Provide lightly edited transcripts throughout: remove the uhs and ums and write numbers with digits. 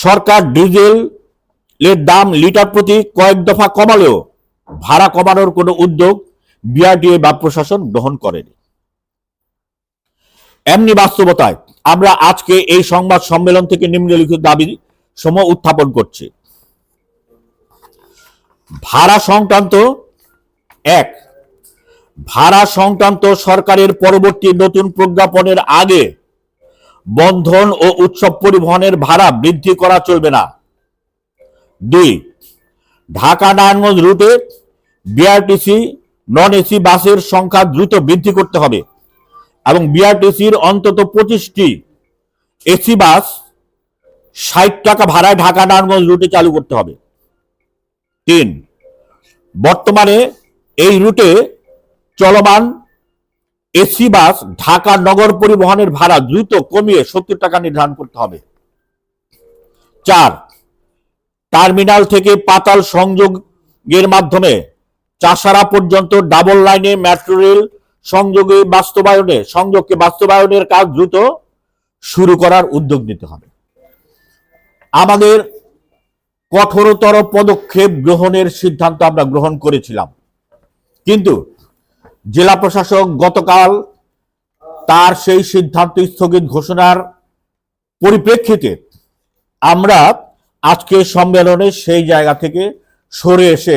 সরকার ডিজেলের দাম লিটার প্রতি কয়েক দফা কমালেও ভাড়া কমানোর কোনো উদ্যোগ বিআরটিএ বা প্রশাসন গ্রহণ করেনি। এমনি বাস্তবতায় আমরা আজকে এই সংবাদ সম্মেলন থেকে নিম্নলিখিত দাবি সমূহ উত্থাপন করছি। ভাড়া সংক্রান্ত এক, ভাড়া সংক্রান্ত সরকারের পরবর্তী নতুন প্রজ্ঞাপনের আগে বন্ধন ও উৎসব পরিবহনের ভাড়া বৃদ্ধি করা চলবে না। দুই, ঢাকা নারায়ণগঞ্জ রুটে বিআরটিসি নন এসি বাসের সংখ্যা দ্রুত বৃদ্ধি করতে হবে এবং বিআরটিসির অন্তত 25টি এসি বাস 60 টাকা ভাড়ায় ঢাকা নারায়ণগঞ্জ রুটে চালু করতে হবে। তিন, বর্তমানে এই রুটে চলমান এসি বাস ঢাকা নগর পরিবহনের ভাড়া দ্রুত কমিয়ে 70 টাকা নির্ধারণ করতে হবে। চার, টার্মিনাল থেকে পাতাল সংযোগের মাধ্যমে চাষারা পর্যন্ত ডাবল লাইনে মেট্রো রেল সংযোগকে বাস্তবায়নের কাজ দ্রুত শুরু করার উদ্যোগ নিতে হবে। আমাদের কঠোরতর পদক্ষেপ গ্রহণের সিদ্ধান্ত আমরা গ্রহণ করেছিলাম, কিন্তু জেলা প্রশাসক গতকাল তার সেই সিদ্ধান্ত স্থগিত ঘোষণার পরিপ্রেক্ষিতে আমরা আজকে সম্মেলনে সেই জায়গা থেকে সরে এসে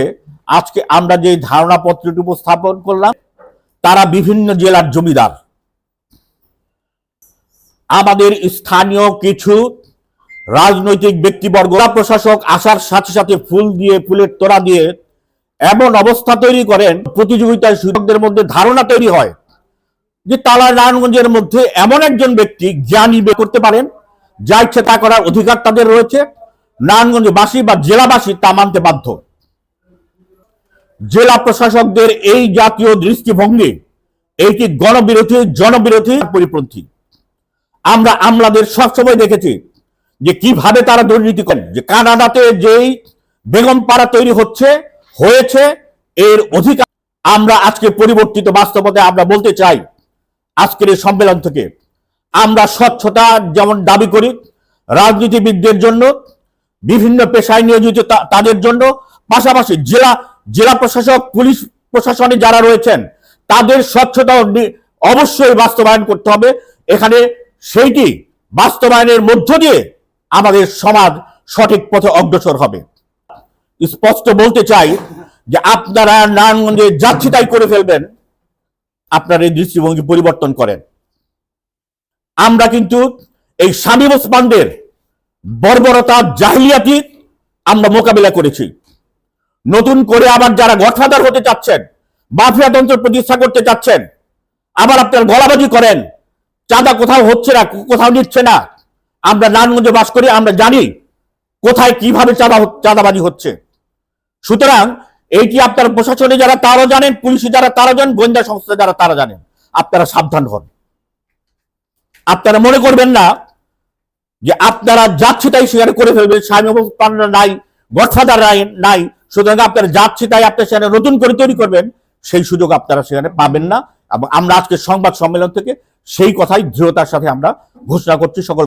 আজকে আমরা যে ধারণাপত্রটি উপস্থাপন করলাম, তারা বিভিন্ন জেলার জমিদার। আমাদের স্থানীয় কিছু রাজনৈতিক ব্যক্তিবর্গ প্রশাসক আসার সাথে সাথে ফুলের তোড়া দিয়ে এমন অবস্থা তৈরি করেন, প্রতিযোগিতায় সুযোগদের মধ্যে ধারণা তৈরি হয় যে তালা নারায়ণগঞ্জের মধ্যে এমন একজন ব্যক্তি জ্ঞানী করতে পারেন, যা ইচ্ছে তা করার অধিকার তাদের রয়েছে। নারায়ণগঞ্জবাসী বা জেলাবাসী তা মানতে বাধ্য। জেলা প্রশাসকদের এই জাতীয় দৃষ্টিভঙ্গি এইটি গণবিরোধী, জনবিরোধী, পরিপন্থী। আমরা আমলাদের সবসময় দেখেছি যে কিভাবে তারা দুর্নীতি করেন। যে কানাডাতে যেই বেগম পাড়া তৈরি হয়েছে এর অধিকার আমরা আজকে পরিবর্তিত বাস্তবতায় আমরা বলতে চাই। আজকের এই সম্মেলন থেকে আমরা স্বচ্ছতা যেমন দাবি করি, রাজনীতিবিদদের জন্য, বিভিন্ন পেশায় নিয়োজিত তাদের জন্য, পাশাপাশি জেলা প্রশাসক, পুলিশ প্রশাসনে যারা রয়েছেন তাদের স্বচ্ছতা অবশ্যই বাস্তবায়ন করতে হবে। এখানে সেইটি বাস্তবায়নের মধ্য দিয়ে আমাদের সমাজ সঠিক পথে অগ্রসর হবে। স্পষ্ট বলতে চাই যে আপনারা নারায়ণগঞ্জে যাচ্ছি তাই করে ফেলবেন, আপনার এই দৃষ্টিভঙ্গি পরিবর্তন করেন। আমরা কিন্তু এই শামীম ওসমানদের বর্বরতা, জাহিলিয়াতি আমরা মোকাবিলা করেছি। নতুন করে আবার যারা গডফাদার হতে চাচ্ছেন, মাফিয়াতন্ত্র প্রতিষ্ঠা করতে চাচ্ছেন, আবার আপনার গলাবাজি করেন, চাঁদা কোথাও হচ্ছে না, কোথাও নিচ্ছে না। আমরা নারায়ণগঞ্জে বাস করি, আমরা জানি কোথায় কিভাবে চাঁদাবাজি হচ্ছে। সুতরাং এইটি আপনার প্রশাসনে যারা তারাও জানেন, পুলিশে যারা তারা জানেন, গোয়েন্দা সংস্থা যারা তারা জানেন। আপনারা সাবধান হন। আপনারা মনে করবেন না যে আপনারা যাচ্ছে তাই সেখানে করে ফেলবেন। শামীম ওসমান নাই, গডফাদার নাই, সুতরাং আপনারা যাচ্ছে তাই আপনার সেখানে নতুন করে তৈরি করবেন, সেই সুযোগ আপনারা সেখানে পাবেন না। এবং আমরা আজকে সংবাদ সম্মেলন থেকে সেই কথাই দৃঢ়তার সাথে আমরা ঘোষণা করছি। সকল